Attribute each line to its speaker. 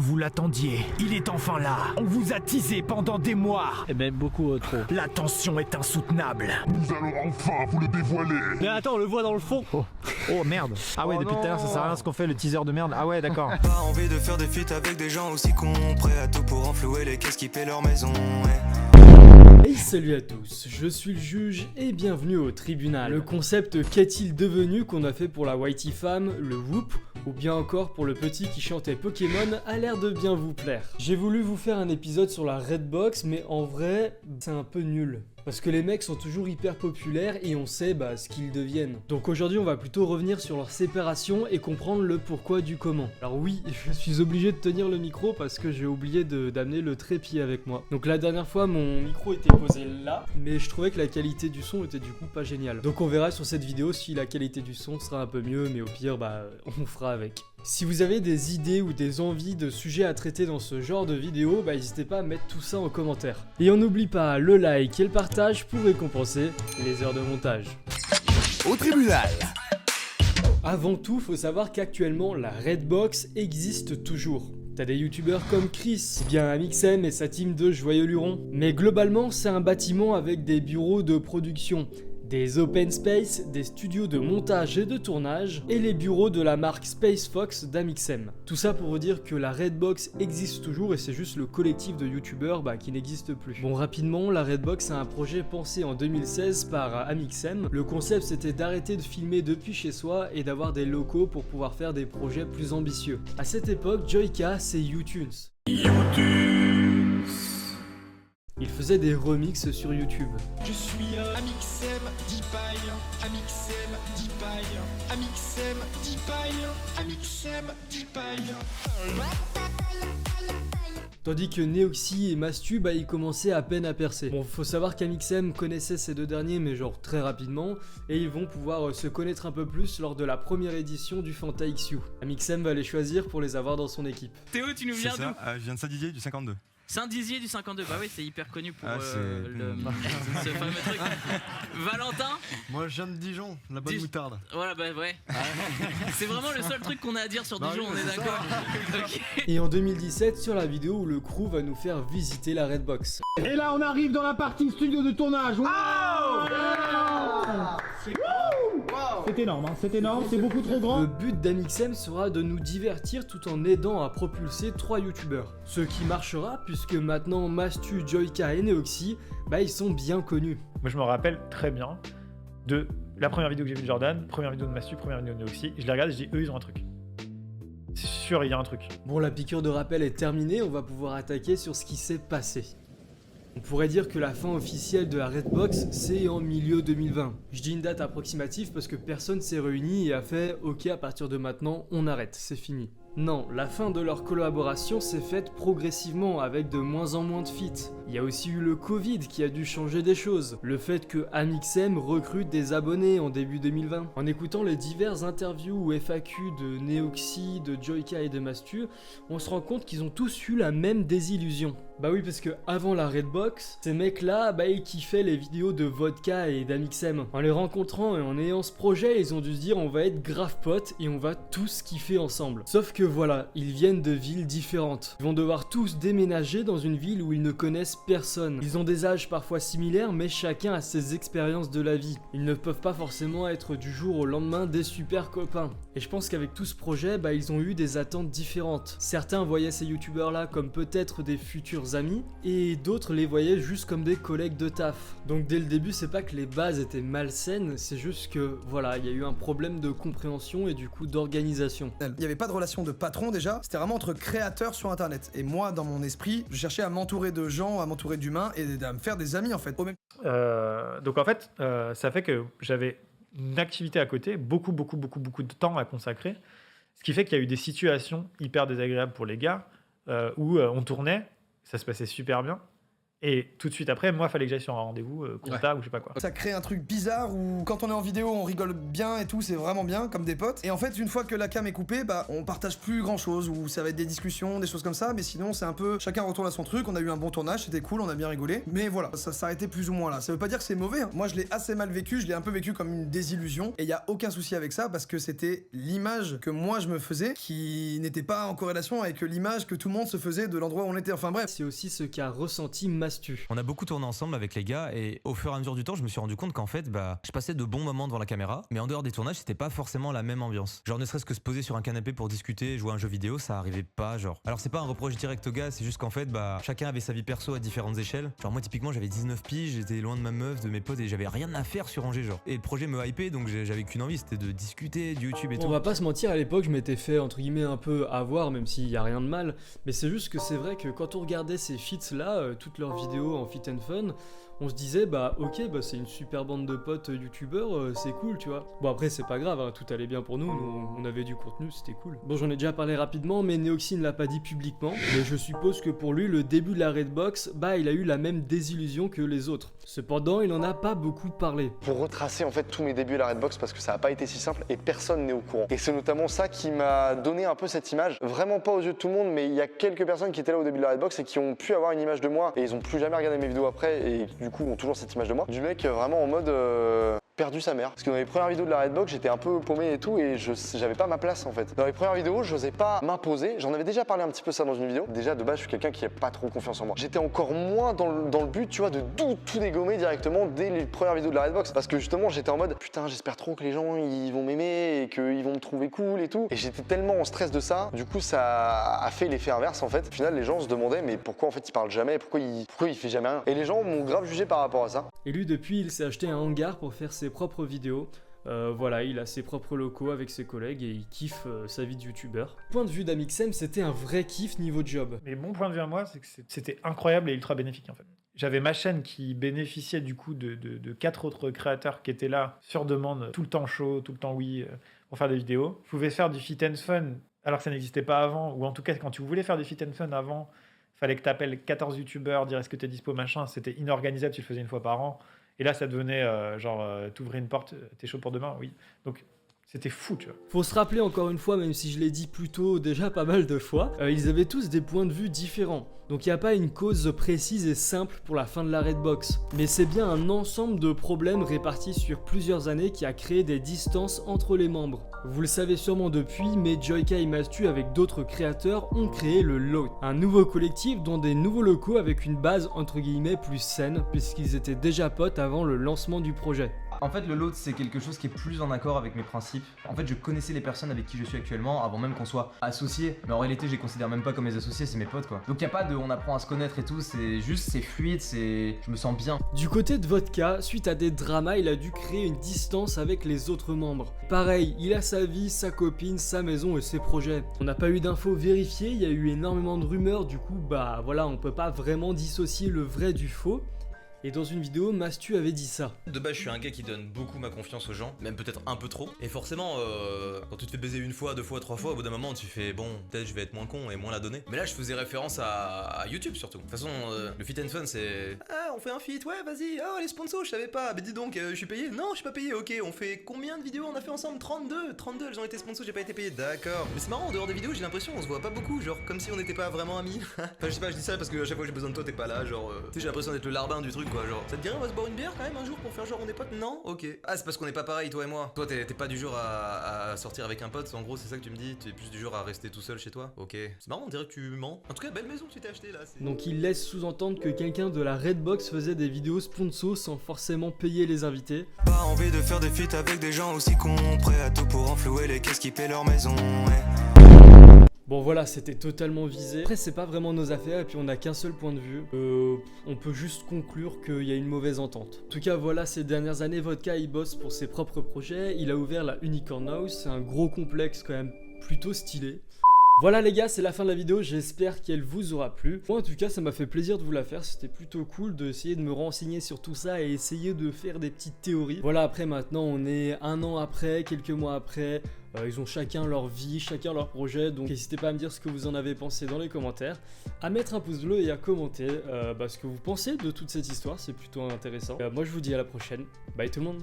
Speaker 1: Vous l'attendiez, il est enfin là. On vous a teasé pendant des mois.
Speaker 2: Eh ben beaucoup trop.
Speaker 1: La tension est insoutenable.
Speaker 3: Nous allons enfin vous le dévoiler.
Speaker 2: Mais attends, on le voit dans le fond.
Speaker 4: Oh merde. Ah ouais,
Speaker 2: Oh
Speaker 4: depuis tout à l'heure ça sert à rien ce qu'on fait, le teaser de merde. Ah ouais, d'accord.
Speaker 5: Pas envie de faire des feats avec des gens aussi cons, prêts à tout pour enflouer les caisses qui paient leur maison. Ouais.
Speaker 6: Hey, salut à tous, je suis le juge et bienvenue au tribunal. Le concept qu'est-il devenu qu'on a fait pour la Whitey Femme, le Whoop, ou bien encore pour le petit qui chantait Pokémon a l'air de bien vous plaire. J'ai voulu vous faire un épisode sur la Redbox, mais en vrai, c'est un peu nul. Parce que les mecs sont toujours hyper populaires et on sait ce qu'ils deviennent. Donc aujourd'hui on va plutôt revenir sur leur séparation et comprendre le pourquoi du comment. Alors oui, je suis obligé de tenir le micro parce que j'ai oublié d'amener le trépied avec moi. Donc la dernière fois mon micro était posé là, mais je trouvais que la qualité du son était du coup pas géniale. Donc on verra sur cette vidéo si la qualité du son sera un peu mieux, mais au pire on fera avec. Si vous avez des idées ou des envies de sujets à traiter dans ce genre de vidéo, n'hésitez pas à mettre tout ça en commentaire. Et on n'oublie pas le like et le partage pour récompenser les heures de montage.
Speaker 1: Au tribunal.
Speaker 6: Avant tout, faut savoir qu'actuellement la Redbox existe toujours. T'as des youtubeurs comme Chris, bien Amixem et sa team de joyeux lurons. Mais globalement, c'est un bâtiment avec des bureaux de production, des open space, des studios de montage et de tournage, et les bureaux de la marque Space Fox d'Amixem. Tout ça pour vous dire que la Redbox existe toujours et c'est juste le collectif de youtubeurs qui n'existe plus. Bon, rapidement, la Redbox c'est un projet pensé en 2016 par Amixem. Le concept c'était d'arrêter de filmer depuis chez soi et d'avoir des locaux pour pouvoir faire des projets plus ambitieux. À cette époque, Joyka c'est YouTunes. Il faisait des remixes sur YouTube.
Speaker 7: Je suis Amixem, Deepaille, Amixem, Deepaille, Amixem, Deepaille, Amixem, Deepaille.
Speaker 6: Tandis que Neoxy et Mastu, ils commençaient à peine à percer. Bon, faut savoir qu'Amixem connaissait ces deux derniers, mais genre très rapidement, et ils vont pouvoir se connaître un peu plus lors de la première édition du Fanta XU. Amixem va les choisir pour les avoir dans son équipe.
Speaker 8: Théo, tu nous viens d'où?
Speaker 9: Je viens de Saint-Dizier du 52.
Speaker 8: Saint-Dizier du 52, bah oui, c'est hyper connu pour
Speaker 9: c'est
Speaker 8: ce fameux truc. Valentin?
Speaker 9: Moi, je viens de Dijon, la bonne moutarde.
Speaker 8: Voilà, ouais. C'est vraiment le seul truc qu'on a à dire sur Dijon, on est d'accord. Okay.
Speaker 6: Et en 2017, sur la vidéo où le crew va nous faire visiter la Redbox.
Speaker 10: Et là, on arrive dans la partie studio de tournage. Wow, c'est énorme, c'est beaucoup trop grand.
Speaker 6: Le but d'Amixem sera de nous divertir tout en aidant à propulser 3 youtubeurs. Ce qui marchera puisque maintenant Mastu, Joyka et Neoxy, ils sont bien connus.
Speaker 4: Moi je me rappelle très bien de la première vidéo que j'ai vue de Jordan, première vidéo de Mastu, première vidéo de Neoxy. Je les regarde et je dis eux ils ont un truc. C'est sûr, il y a un truc.
Speaker 6: Bon, la piqûre de rappel est terminée, on va pouvoir attaquer sur ce qui s'est passé. On pourrait dire que la fin officielle de la Redbox, c'est en milieu 2020. Je dis une date approximative parce que personne s'est réuni et a fait « Ok, à partir de maintenant, on arrête, c'est fini ». Non, la fin de leur collaboration s'est faite progressivement avec de moins en moins de feats. Il y a aussi eu le Covid qui a dû changer des choses. Le fait que Amixem recrute des abonnés en début 2020. En écoutant les diverses interviews ou FAQ de Neoxy, de Joyka et de Mastu, on se rend compte qu'ils ont tous eu la même désillusion. Bah oui, parce que avant la Redbox, ces mecs-là, ils kiffaient les vidéos de Vodka et d'Amixem. En les rencontrant et en ayant ce projet, ils ont dû se dire on va être grave potes et on va tous kiffer ensemble. Sauf que voilà, ils viennent de villes différentes. Ils vont devoir tous déménager dans une ville où ils ne connaissent personne. Ils ont des âges parfois similaires, mais chacun a ses expériences de la vie. Ils ne peuvent pas forcément être du jour au lendemain des super copains. Et je pense qu'avec tout ce projet, ils ont eu des attentes différentes. Certains voyaient ces youtubeurs-là comme peut-être des futurs amis, et d'autres les voyaient juste comme des collègues de taf. Donc dès le début, c'est pas que les bases étaient malsaines, c'est juste que voilà, il y a eu un problème de compréhension et du coup d'organisation.
Speaker 11: Il n'y avait pas de relation de patron déjà, c'était vraiment entre créateurs sur internet. Et moi, dans mon esprit, je cherchais à m'entourer de gens, à m'entourer d'humains et à me faire des amis en fait.
Speaker 4: Donc en fait, ça fait que j'avais une activité à côté, beaucoup de temps à consacrer, ce qui fait qu'il y a eu des situations hyper désagréables pour les gars où on tournait, ça se passait super bien, Et tout de suite après, moi, fallait que j'aille sur un rendez-vous, compta ou je sais pas quoi.
Speaker 11: Ça crée un truc bizarre où quand on est en vidéo, on rigole bien et tout, c'est vraiment bien, comme des potes. Et en fait, une fois que la cam est coupée, bah on partage plus grand chose, ou ça va être des discussions, des choses comme ça, mais sinon c'est un peu chacun retourne à son truc, on a eu un bon tournage, c'était cool, on a bien rigolé. Mais voilà, ça s'arrêtait plus ou moins là. Ça veut pas dire que c'est mauvais, hein. Moi je l'ai assez mal vécu, je l'ai un peu vécu comme une désillusion, et y a aucun souci avec ça parce que c'était l'image que moi je me faisais qui n'était pas en corrélation avec l'image que tout le monde se faisait de l'endroit où on était. Enfin bref.
Speaker 6: C'est aussi ce qu'a ressenti Mastu.
Speaker 12: On a beaucoup tourné ensemble avec les gars et au fur et à mesure du temps je me suis rendu compte qu'en fait je passais de bons moments devant la caméra, mais en dehors des tournages c'était pas forcément la même ambiance. Genre ne serait-ce que se poser sur un canapé pour discuter, jouer à un jeu vidéo, ça arrivait pas genre. Alors c'est pas un reproche direct aux gars, c'est juste qu'en fait chacun avait sa vie perso à différentes échelles. Genre moi typiquement j'avais 19 piges, j'étais loin de ma meuf, de mes potes et j'avais rien à faire sur Angers genre. Et le projet me hypait donc j'avais qu'une envie, c'était de discuter de YouTube et tout.
Speaker 6: On va pas se mentir, à l'époque je m'étais fait entre guillemets un peu avoir, même s'il y a rien de mal, mais c'est juste que c'est vrai que quand on regardait ces feats là, toutes leurs vidéos en fit and fun, on se disait ok c'est une super bande de potes youtubeurs, c'est cool tu vois. Bon après c'est pas grave, hein, tout allait bien pour nous, on avait du contenu, c'était cool. Bon j'en ai déjà parlé rapidement, mais Neoxy ne l'a pas dit publiquement, mais je suppose que pour lui le début de la Redbox, il a eu la même désillusion que les autres. Cependant il en a pas beaucoup parlé.
Speaker 13: Pour retracer en fait tous mes débuts à la Redbox parce que ça a pas été si simple et personne n'est au courant. Et c'est notamment ça qui m'a donné un peu cette image, vraiment pas aux yeux de tout le monde, mais il y a quelques personnes qui étaient là au début de la Redbox et qui ont pu avoir une image de moi et ils ont plus jamais regardé mes vidéos après et du coup ont toujours cette image de moi, du mec vraiment en mode perdu sa mère. Parce que dans les premières vidéos de la Redbox, j'étais un peu paumé et tout et j'avais pas ma place en fait. Dans les premières vidéos, j'osais pas m'imposer. J'en avais déjà parlé un petit peu ça dans une vidéo. Déjà de base, je suis quelqu'un qui a pas trop confiance en moi. J'étais encore moins dans le but, tu vois, de tout dégommer directement dès les premières vidéos de la Redbox. Parce que justement, j'étais en mode putain, j'espère trop que les gens ils vont m'aimer et qu'ils vont me trouver cool et tout. Et j'étais tellement en stress de ça. Du coup, ça a fait l'effet inverse en fait. Au final, les gens se demandaient mais pourquoi en fait il parle jamais, pourquoi il fait jamais rien. Et les gens m'ont grave jugé par rapport à ça.
Speaker 6: Et lui, depuis, il s'est acheté un hangar pour faire ses propres vidéos. Voilà, il a ses propres locaux avec ses collègues et il kiffe sa vie de youtubeur. Point de vue d'Amixem, c'était un vrai kiff niveau job.
Speaker 4: Mais mon point de vue à moi, c'est que c'était incroyable et ultra bénéfique en fait. J'avais ma chaîne qui bénéficiait du coup de 4 autres créateurs qui étaient là sur demande, tout le temps chaud, tout le temps oui, pour faire des vidéos. Je pouvais faire du fit and fun alors que ça n'existait pas avant, ou en tout cas quand tu voulais faire du fit and fun avant, fallait que tu appelles 14 youtubeurs, dire est-ce que t'es dispo machin, c'était inorganisable, tu le faisais une fois par an. Et là, ça devenait t'ouvrais une porte, t'es chaud pour demain, oui. Donc, c'était fou, tu vois.
Speaker 6: Faut se rappeler encore une fois, même si je l'ai dit plus tôt déjà pas mal de fois, ils avaient tous des points de vue différents. Donc il n'y a pas une cause précise et simple pour la fin de la Redbox. Mais c'est bien un ensemble de problèmes répartis sur plusieurs années qui a créé des distances entre les membres. Vous le savez sûrement depuis, mais Joyka et Mastu avec d'autres créateurs ont créé le LOAD, un nouveau collectif dans des nouveaux locaux avec une base entre guillemets plus saine, puisqu'ils étaient déjà potes avant le lancement du projet.
Speaker 14: En fait, le load, c'est quelque chose qui est plus en accord avec mes principes. En fait, je connaissais les personnes avec qui je suis actuellement avant même qu'on soit associés. Mais en réalité, je les considère même pas comme mes associés, c'est mes potes quoi. Donc, y a pas de on apprend à se connaître et tout, c'est juste, c'est fluide, je me sens bien.
Speaker 6: Du côté de Vodka, suite à des dramas, il a dû créer une distance avec les autres membres. Pareil, il a sa vie, sa copine, sa maison et ses projets. On n'a pas eu d'infos vérifiées, il y a eu énormément de rumeurs, du coup, voilà, on peut pas vraiment dissocier le vrai du faux. Et dans une vidéo, Mastu avait dit ça.
Speaker 12: De base, je suis un gars qui donne beaucoup ma confiance aux gens, même peut-être un peu trop. Et forcément, quand tu te fais baiser une fois, 2 fois, 3 fois, au bout d'un moment, tu fais bon, peut-être je vais être moins con et moins la donner. Mais là, je faisais référence à YouTube surtout. De toute façon, le fit and fun, c'est ah, on fait un fit, ouais, vas-y, oh, les sponsors, je savais pas. Mais dis donc, je suis payé? Non, je suis pas payé, ok. On fait combien de vidéos on a fait ensemble? 32, elles ont été sponsors, j'ai pas été payé, d'accord. Mais c'est marrant, en dehors des vidéos, j'ai l'impression, on se voit pas beaucoup, genre comme si on n'était pas vraiment amis. Enfin, je sais pas, je dis ça parce que à chaque fois que j'ai besoin de toi, t'es pas là, genre, tu sais, j'ai l'impression d'être le larbin du truc, quoi, genre. Ça te dirait, on va se boire une bière quand même un jour pour faire genre on est potes? Non? Ok. Ah, c'est parce qu'on est pas pareil, toi et moi. Toi, t'es pas du genre à sortir avec un pote, en gros, c'est ça que tu me dis? Tu es plus du genre à rester tout seul chez toi? Ok. C'est marrant, on dirait que tu mens. En tout cas, belle maison que tu t'es acheté là.
Speaker 6: Donc il laisse sous-entendre que quelqu'un de la Redbox faisait des vidéos sponsors sans forcément payer les invités.
Speaker 5: Pas envie de faire des feats avec des gens aussi cons, prêts à tout pour enflouer les caisses qui paient leur maison, ouais.
Speaker 6: Bon voilà, c'était totalement visé. Après c'est pas vraiment nos affaires et puis on a qu'un seul point de vue. On peut juste conclure qu'il y a une mauvaise entente. En tout cas voilà, ces dernières années, Vodka il bosse pour ses propres projets. Il a ouvert la Unicorn House, c'est un gros complexe quand même plutôt stylé. Voilà les gars, c'est la fin de la vidéo, j'espère qu'elle vous aura plu. Moi en tout cas ça m'a fait plaisir de vous la faire, c'était plutôt cool d'essayer de me renseigner sur tout ça et essayer de faire des petites théories. Voilà, après maintenant on est un an après, quelques mois après, ils ont chacun leur vie, chacun leur projet, donc n'hésitez pas à me dire ce que vous en avez pensé dans les commentaires, à mettre un pouce bleu et à commenter ce que vous pensez de toute cette histoire, c'est plutôt intéressant. Moi je vous dis à la prochaine, bye tout le monde.